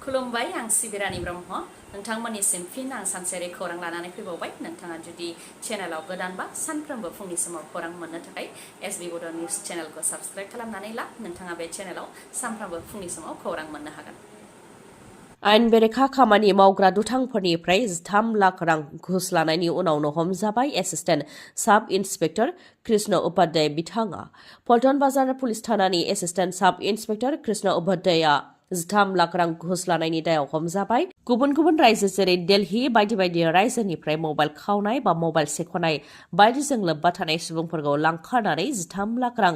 खुलुमबाय आं सिबिरानि ब्रह्म नोंथांमोननिसिम फिन आं सानसेयारि खौरां लानानै फैबावबाय नोंथाङा जुदि चेनेलाव गोदानबा सानफ्रोमबो फुंनि समाव खौरां मोननो थाखाय एसबी बड' निउज चेनेलखौ साबस्क्राइब खालामनानै ला नोंथाङा बे चेनेलाव सानफ्रोमबो फुंनि समाव खौरां मोननो हागोन। आइन बेरेखा खामानि मावग्रा दुथांफोरनिफ्राय 13 लाख रां घुस लानायनि उनावनो हमजाबाय एसिस्टेन्ट साब इन्सपेक्टर कृष्ण उपाध्याय बिथाङा। पल्टन बाजार पुलिस थानानि एसिस्टेन्ट साब इन्सपेक्टर कृष्ण उपाध्यायआ 13 लाख रां घुस लानायनि दायाव हमजाबाय। गुबुन गुबुन रायजो जेरै दिल्ली बायदि बायदि रायजोनिफ्राय मबाइल खावनाय बा मबाइल सेखनाय बायदिजों लोब्बा थानाय सुबुंफोरखौ लांखारनानै 13 लाख रां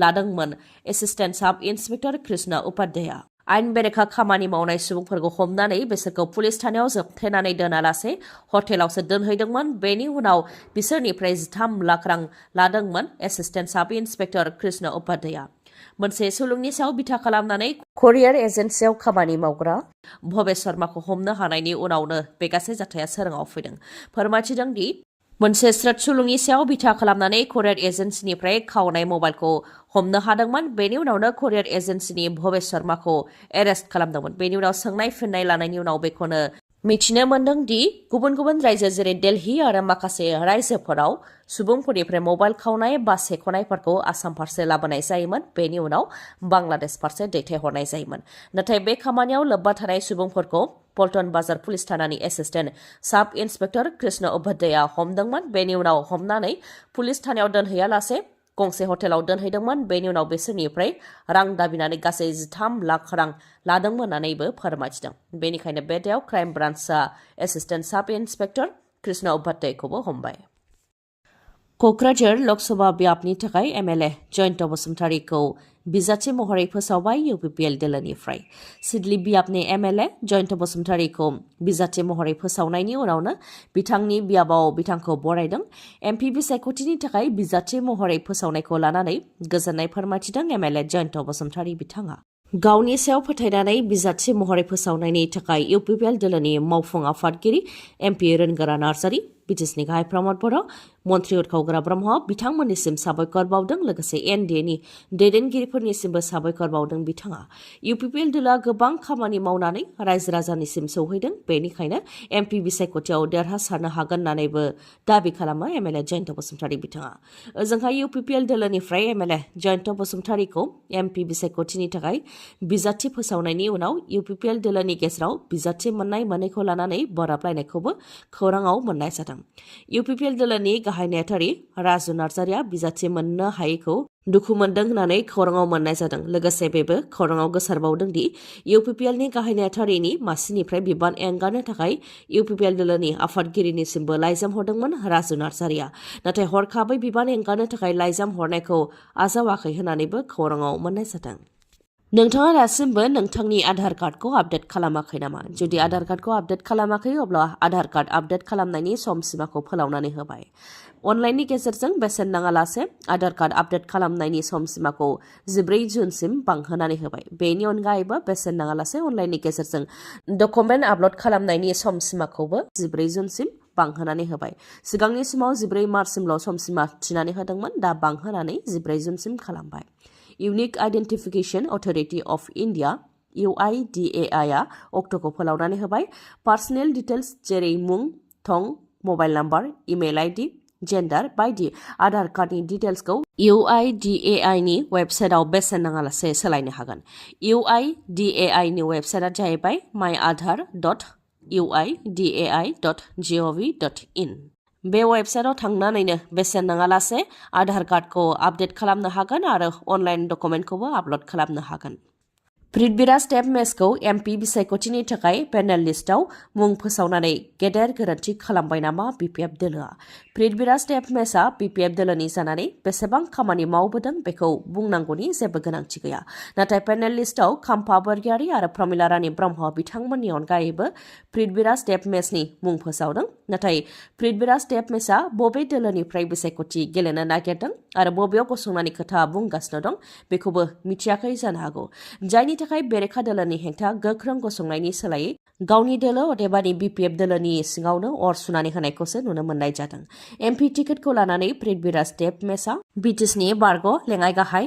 लादोंमोन एसिस्टेन्ट साब इन्सपेक्टर कृष्ण उपाध्यायआ। आइन बेरेखा खामानि मावनाय सुबुंफोरखौ हमनानै बिसोरखौ पुलिस थानायाव जोबथेनानै दोनालासे हटेलावसो दोनहैदोंमन। बेनि उनाव बिसोरनिफ्राय 13 लाख रां लादोंमोन एसिस्टेन्ट साब इन्सपेक्टर कृष्ण उपाध्यायआ। मोनसे सुलुंनि सायाव बिथा खालामनानै कुरियार एजेन्सियाव खामानि मावग्रा भबेश शर्माखौ हमनो हानायनि उनावनो बे गासै जाथाया सोराङाव फैदों। फोरमायथिदों दि मोनसे स्रोत सुलुंनि सायाव बिथा खालामनानै कुरियार एजेन्सिनिफ्राय खावनाय मबाइलखौ हमनो हादोंमोन। बेनि उनावनो कुरियार एजेन्सिनि भबेश शर्माखौ एरेस्ट खालामदोंमोन। बेनि उनाव सोंनाय फिननाय लानायनि उनाव बेखौनो मिथिनो मोन्दों दि गुबुन गुबुन रायजो जेरै दिल्ली आरो माखासे रायजोफोराव सुबुंफोरनिफ्राय मबाइल खावनाय बा सेखनायफोरखौ आसाम फारसे लाबोनाय जायोमोन। बेनि उनाव बांलादेश फारसे दैथायहरनाय जायोमोन। नाथाय बे खामानियाव लोब्बा थानाय सुबुंफोरखौ पल्टन बाजार पुलिस थानानि एसिस्टेन्ट साब इन्सपेक्टर कृष्ण उपाध्यायआ हमदोंमोन। बेनि उनाव हमनानै पुलिस थानायाव दोनहैयालासे गंसे हटेलाव दोनहैदोंमोन। बेनि उनाव बिसोरनिफ्राय रां दाबिनानै गासै 13 लाख रां लादोंमोन होननानैबो फोरमायथिदों। बेनिखायनो बे दायाव क्राइम ब्रान्चआ एसिस्टेन्ट साब इन्सपेक्टर कृष्ण उपाध्यायखौबो हमबाय। क'क्राझार लकसभा बियाबनि थाखाय एमएलए जयन्त बसुमतारीखौ बिजाथि महरै फोसावबाय UPPL दोलोनिफ्राय। सिडली बियाबनि एमएलए जयन्त बसुमतारीखौ बिजाथि महरै फोसावनायनि उनावनो बिथांनि बियाबाव बिथांखौ बरायदों। एमपि बिसायख'थिनि थाखाय बिजाथि महरै फोसावनायखौ लानानै गोजोननाय फोरमायथिदों एमएलए जयन्त बसुमतारी बिथाङा। गावनि सायाव फोथायनानै बिजाथि महरै फोसावनायनि थाखाय UPPL दोलोनि मावफुं आफादगिरि एमपि रोनगोरा नार्जारी, बिटिसिनि गाहाय प्रमद बर', मन्त्रि उत्खावग्रा ब्रह्म बिथांमोननिसिम साबायखर बावदों। लोगोसे एनडिएनि दैदेनगिरिफोरनिसिमबो साबायखर बावदों बिथाङा। UPPL दोलोआ गोबां खामानि मावनानै रायजो राजानिसिम सौहैदों। बेनिखायनो एमपि बिसायख'थियाव देरहासारनो हागोन होननानैबो दाबि खालामो एमएलए जयन्त बसुमतारी बिथाङा। ओजोंहाय UPPL दोलोनिफ्राय एमएलए जयन्त बसुमतारीखौ एमपि बिसायख'थिनि थाखाय बिजाथि फोसावनायनि उनाव UPPL दोलोनि गेजेराव बिजाथि मोननाय मोनैखौ लानानै बोराबलायनायखौबो खौराङाव मोननाय जादों। UPPL दोलोनि गाहाय नेहाथारि राजु नार्जारिया बिजाथि मोननो हायैखौ दुखु मोनदों होननानै खौराङाव मोननाय जादों। लोगोसे बेबो खौराङाव गोसारबावदों दि UPPLनि गाहाय नेहाथारिनि मासिनिफ्राय बिबान एंगारनो थाखाय UPPL दोलोनि आफादगिरिनिसिमबो लाइजाम हरदोंमोन राजु नार्जारिया। नाथाय हरखाबै बिबान एंगारनो थाखाय लाइजाम हरनायखौ आजावाखै होननानैबो खौराङाव मोननाय जादों। नोंथाङा दासिमबो नोंथांनि आधार कार्डखौ आपडेट खालामाखै नामा? जुदि आधार कार्डखौ आपडेट खालामाखै अब्ला आधार कार्ड आपडेट खालामनायनि सम सिमाखौ फोलावनानै होबाय। अनलाइननि गेजेरजों बेसेन नाङालासे आधार कार्ड आपडेट खालामनायनि सम सिमाखौ 14 जुनसिम बांहोनानै होबाय। बेनि अनगायैबो बेसेन नाङालासे अनलाइननि गेजेरजों डकुमेन्ट आपल'ड खालामनायनि सम सिमाखौबो 14 जुनसिम बांहोनानै होबाय। सिगांनि समाव 14 मार्चसिमल' सम सिमा थिनानै होदोंमोन, दा बांहोनानै 14 जुनसिम खालामबाय। Unique identification authority of India UIDAI आ अक्ट'खौ फोलावनानै होबाय। पार्सनेल डिटेल्स जेरै मुं, थं, mobile number, email ID, gender बायदि आधार कार्डनि डिटेल्सखौ UIDAI नि वेबसाइटआव बेसेन नाङालासे सोलायनो हागोन। UIDAI नि वेबसाइटआ जाहैबाय myadhar.uidai.gov.in। बे वेबसाइटआव थांनानैनो बेसेन नाङालासे आधार कार्डखौ आपडेट खालामनो हागोन आरो अनलाइन डकुमेन्टखौबो आपल'ड खालामनो हागोन। पृथ्वीराज स्टेप मेचखौ एमपि बिसायख'थिनि थाखाय पेनेल लिस्टआव मुं फोसावनानै गेदेर गोरोन्थि खालामबाय नामा BPF दोलोआ? पृथ्वीराज स्टेप मेचआ BPF दोलोनि जानानै बेसेबां खामानि मावबोदों बेखौ बुंनांगौनि जेबो गोनांथि गैया। नाथाय पेनेल लिस्टआव खाम्फा बरगयारी आरो प्रमिला रानी ब्रह्म बिथांमोननि अनगायैबो पृथ्वीराज स्टेप मेचनि मुं फोसावदों। नाथाय पृथ्वीराज स्टेप मेचआ बबे दोलोनिफ्राय बिसायख'थि गेलेनो नागिरदों आरो बबेयाव गसंनानै खोथा बुंगासिनो दं बेखौबो मिथियाखै जानो हागौ। जायनि थाखाय बेरेखा दोलोनि हेंथा गोख्रों गसंनायनि सोलायै गावनि दोलो अदेबानि BPF दोलोनि सिङावनो अर सुनानै होनायखौसो नुनो मोननाय जादों। एमपि टिकेटखौ लानानै पृथ्वीराज स्टेप मेचआ बिटिसिनि बारग' लेङाइ गाहाय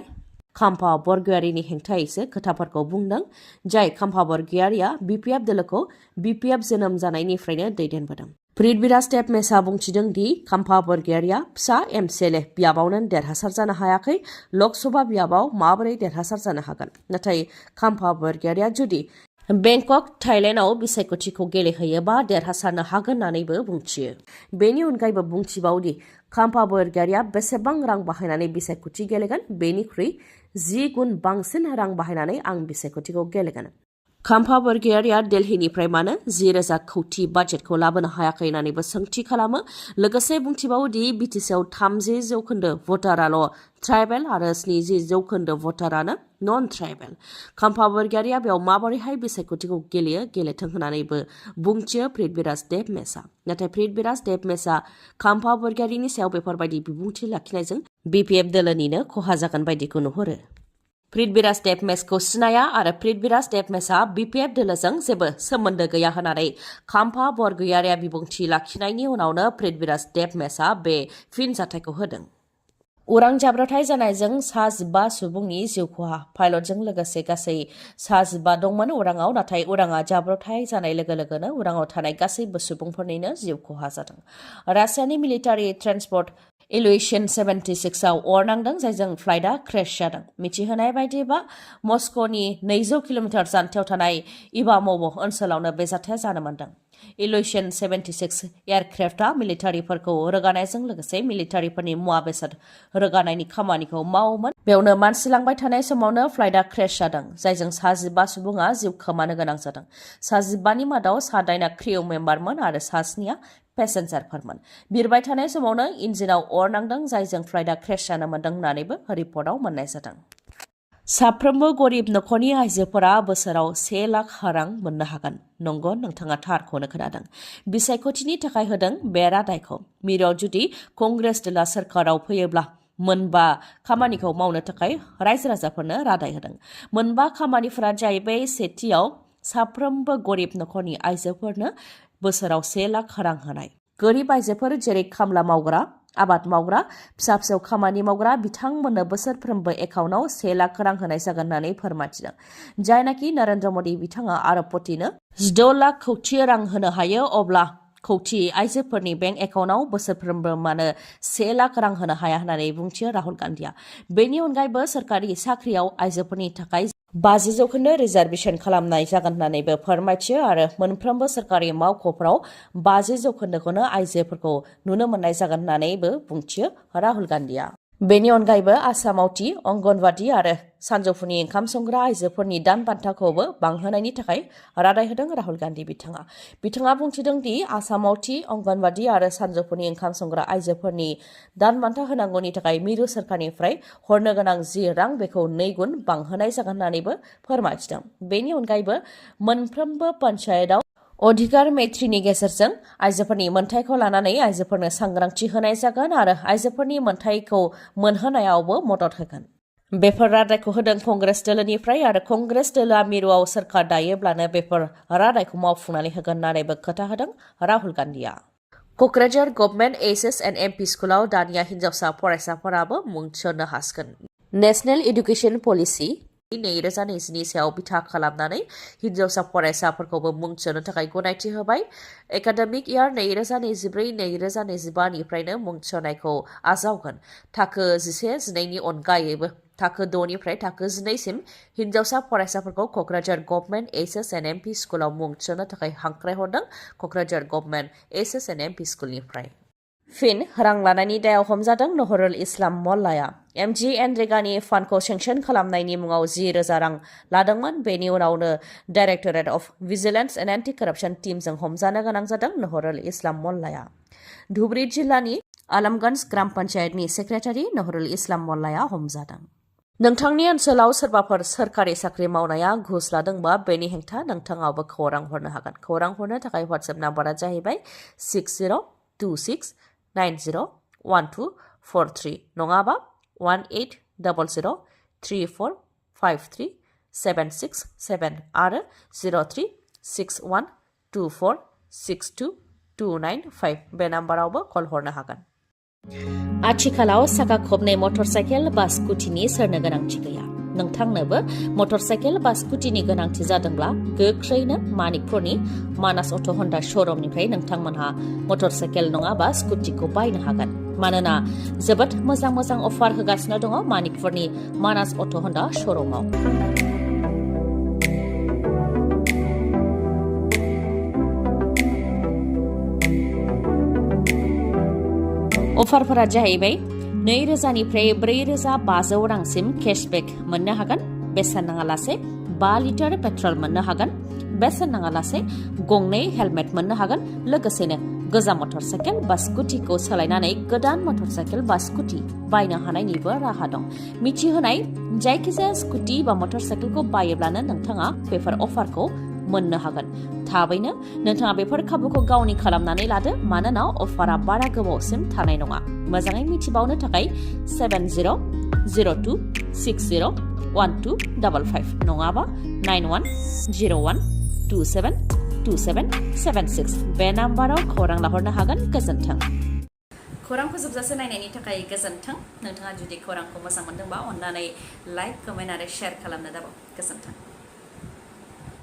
खाम्फा बरगयारिनि हेंथायैसो खोथाफोरखौ बुंदों, जाय खाम्फा बरगयारिया BPF दोलोखौ BPF जोनोम जानायनिफ्रायनो दैदेनबोदों। पृथ्वीराज देबमेसआ बुंथिदों दि खाम्फा बरगयारिया फिसा MCLA बियाबावनो देरहासार जानो हायाखै, लकसभा बियाबाव माबोरै देरहासार जानो हागोन। नाथाय खाम्फा बरगयारिया जुदि बेंकक थाइलेन्डआव बिसायख'थिखौ गेलेहैयोबा देरहासारनो हागोन होननानैबो बुंथियो। बेनि अनगायैबो बुंथिबावदि खाम्फा बरगयारिया बेसेबां रां बाहायनानै बिसायख'थि गेलेगोन, बेनिख्रुइ 10 गुन बांसिन रां बाहायनानै आं बिसायख'थिखौ गेलेगोन। खाम्फा बरगयारिया दिल्लीनिफ्राय मानो 10,000 कौटि बाजेटखौ लाबोनो हायाखै होननानैबो सोंथि खालामो। लोगोसे बुंथिबावोदि BTCआव 30% भटाराल' ट्राइबेल आरो 70% भटारानो नन ट्राइबेल। खाम्फा बरगयारिया बेयाव माबोरैहाय बिसायख'थिखौ गेलेथों होननानैबो बुंथियो पृथ्वीराज देबमेसआ। नाथाय पृथ्वीराज देबमेसआ खाम्फा बरगयारिनि सायाव बेफोरबायदि बिबुंथि लाखिनायजों BPF दोलोनिनो खहा जागोन बायदिखौ नुहुरो। पृथ्वीराज देबमेसखौ सिनाया आरो पृथ्वीराज देबमेसआ BPF दोलोजों जेबो सोमोन्दो गैया होननानै खाम्फा बरगयारिया बिबुंथि लाखिनायनि उनावनो पृथ्वीराज देबमेसआ बे फिनजाथायखौ होदों। उरां जाब्रबथाय जानायजों 15 सुबुंनि जिउ खहा। पाइलटजों लोगोसे गासै 15 दंमोन उराङाव, नाथाय उराङा जाब्रबथाय जानाय लोगो लोगोनो उराङाव थानाय गासैबो सुबुंफोरनिनो जिउ खहा जादों। रासियानि मिलिटारि ट्रेन्सपर्ट इलुएशन 76आव अर नांदों, जायजों फ्लाइटआ क्रेश जादों। मिथिहोनाय बायदिब्ला मस्क'नि 200 किल'मिटार जानथायाव थानाय इभाम'व ओनसोलावनो बे जाथाया जानो मोन्दों। इलुएशन 76 एयारक्राफ्टआ मिलिटारिफोरखौ रोगानायजों लोगोसे मिलिटारिफोरनि मुवा बेसाद रोगानायनि खामानिखौ मावोमोन। बेयावनो मानसि लांबाय थानाय समावनो फ्लाइटआ क्रेश जादों, जायजों 15 सुबुङा जिउ खोमानो गोनां जादों। 15नि मादाव 7 क्रिउ मेम्बारमोन आरो 7 पेसेन्जारफोरमोन। बिरबाय थानाय समावनो इन्जिनाव अर नांदों, जायजों फ्लाइटआ क्रेश जानो मोन्दों होननानैबो रिपर्टआव मोन्नाय जादों। साफ्रोमबो गरिब नखरनि आइजोफोरा बोसोराव 1 लाख रां मोननो हागोन। नंगौ, नोंथाङा थारखौनो खोनादों। बिसायख'थिनि थाखाय होदों बे रादायखौ। मिरुआव जुदि कंग्रेस दोला सोरखाराव फैयोब्ला 5 खामानिखौ मावनो थाखाय रायजो राजाफोरनो रादाय होदों। 5 खामानिफोरा जाहैबाय, सेथियाव साफ्रोमबो गरिब नखरनि आइजोफोरनो बोसोराव 1 लाख रां होनाय। गोरिब आइजोफोर जेरै खामला मावग्रा, आबाद मावग्रा, फिसा फिसौ खामानि मावग्रा बिथांमोननो बोसोरफ्रोमबो एकाउन्टाव 1 लाख रां होनाय जागोन होननानै फोरमायथिदों। जायनाखि नरेन्द्र मोदी बिथाङा आरबपतिनो 16 लाख कौटि रां होनो हायो, अब्ला कौटि आइजोफोरनि बेंक एकाउन्टाव बोसोरफ्रोमबो मानो 1 लाख रां होनो हाया होननानै बुंथियो राहुल गान्धीआ। बेनि अनगायैबो सोरखारि साख्रियाव आइजोफोरनि थाखाय 50% रिजार्भेसन खालामनाय जागोन होननानैबो फोरमायथियो आरो मोनफ्रोमबो सोरखारि मावख'फोराव 50%खौनो आइजोफोरखौ नुनो मोननाय जागोन होननानैबो बुंथियो राहुल गान्धीआ। बेनि अनगायैबो आसामाव अंगनवाडी आरो सानजौफुनि ओंखाम संग्रा आइजोफोरनि दान बान्थाखौबो बांहोनायनि थाखाय रादाय होदों राहुल गान्धी बिथाङा बुंथिदों दि आसामाव अंगनवाडी आरो सानजौफुनि ओंखाम संग्रा आइजोफोरनि दान बान्था होनांगौनि थाखाय मिरु सोरखारनिफ्राय हरनो गोनां 10 रां बेखौ 2 गुन बांहोनाय जागोन होननानैबो फोरमायथिदों। बेनि अनगायैबो मोनफ्रोमबो पन्चायतआव अधिकार मैत्रीनि गेजेरजों आइजोफोरनि मोनथायखौ लानानै आइजोफोरनो सांग्रांथि होनाय जागोन आरो आइजोफोरनि मोनथायखौ मोनहोनायावबो मदद होगोन। बेफोर रादायखौ होदों कंग्रेस दोलोनिफ्राय आरो कंग्रेस दोलोआ मिरुआव सोरखार दायोब्लानो बेफोर रादायखौ मावफुंनानै होगोन होननानैबो खोथा होदों राहुल गान्धीआ। क'क्राझार गभर्नमेन्ट HSNMP स्कुलाव दानिया हिन्जावसा फरायसाफोराबो मुं थिसननो हासिगोन। नेशनेल एडुकेशन पलिसि 2020नि सायाव बिथा खालामनानै हिन्जावसा फरायसाफोरखौबो मुं थिसननो थाखाय गनायथि होबाय। एकाडेमिक इयार 2024-2025 निफ्रायनो मुं थिसननायखौ आजावगोन। थाखो 11-12नि अनगायैबो थाखो 6निफ्राय थाखो 12सिम हिन्जावसा फरायसाफोरखौ क'क्राझार गभर्नमेन्ट HSNMP स्कुलाव मुं थिसननो थाखाय हांख्रायहरदों क'क्राझार गभर्नमेन्ट HSNMP स्कुलनिफ्राय। फिन रां लानायनि दायाव हमजादों नहरुल इस्लाम मल्लाया। MGNरेगानि फान्डखौ सेंसन खालामनायनि मुङाव 10,000 रां लादोंमोन। बेनि उनावनो directorate of vigilance and anti कराप्शन टीमजों हमजानो गोनां जादों नहरुल इस्लाम मल्लाया। धुबरी जिल्लानि आलमगंज ग्राम पन्चायतनि सेक्रेटारि नहरुल इस्लाम मल्लाया हमजादों। नोंथांनि ओनसोलाव सोरबाफोर सोरखारि साख्रि मावनाया घुस लादोंबा बेनि हेंथा नोंथाङाबो खौरां हरनो हागोन। खौरां हरनो थाखाय WhatsApp नाम्बारा जाहैबाय 6026901243 नङाबा 180034536767 आरो 036124622995 बे नाम्बारावबो कल हरनो हागोन। आथिखालाव साखा खबनै मटरसाइकेल बा स्कुटिनि सोरनो गोनांथि गैया। नोंथांनोबो मटरसाइकेल बा स्कुटिनि गोनांथि जादोंब्ला गोख्रैनो मानिकपुरनि मानास अट' हन्डा श'रुमनिफ्राय नोंथांमोनहा मटरसाइकेल नङाबा स्कुटिखौ बायनो हागोन। मानोना जोबोद मोजां मोजां अफार होगासिनो दङ मानिकपुरनि मानास अट' हन्डा श'रुमाव। अफारफोरा जाहैबाय 2000 निफ्राय 4500 रांसिम केशबेक मोननो हागोन। बेसेन नाङालासे 5 लिटार पेट्रल मोननो हागोन। बेसेन नाङालासे गंनै हेलमेट मोननो हागोन। लोगोसेनो गोजाम मटरसाइकेल बा स्कुटिखौ सोलायनानै गोदान मटरसाइकेल बा स्कुटि बायनो हानायनिबो राहा दं। मिथिहोनाय जायखिजाया स्कुटि बा मटरसाइकेलखौ बायोब्लानो नोंथाङा बेफोर अफारखौ मोननो हागोन। थाबैनो नोंथाङा बेफोर खाबुखौ गावनि खालामनानै लादो, मानोना अफारा बारा गोबावसिम थानाय नङा। मोजाङै मिथिबावनो थाखाय 7002601255 नङाबा 9101272776 बे नाम्बाराव खौरां लाहरनो हागोन। गोजोन्थों। खौरांखौ जोबजासे नायनायनि थाखाय गोजोन्थों। नोंथाङा जुदि खौरांखौ मोजां मोनदोंबा अन्नानै लाइक, कमेन्ट आरो शेयार खालामनो दाबाव। गोजोन्थों।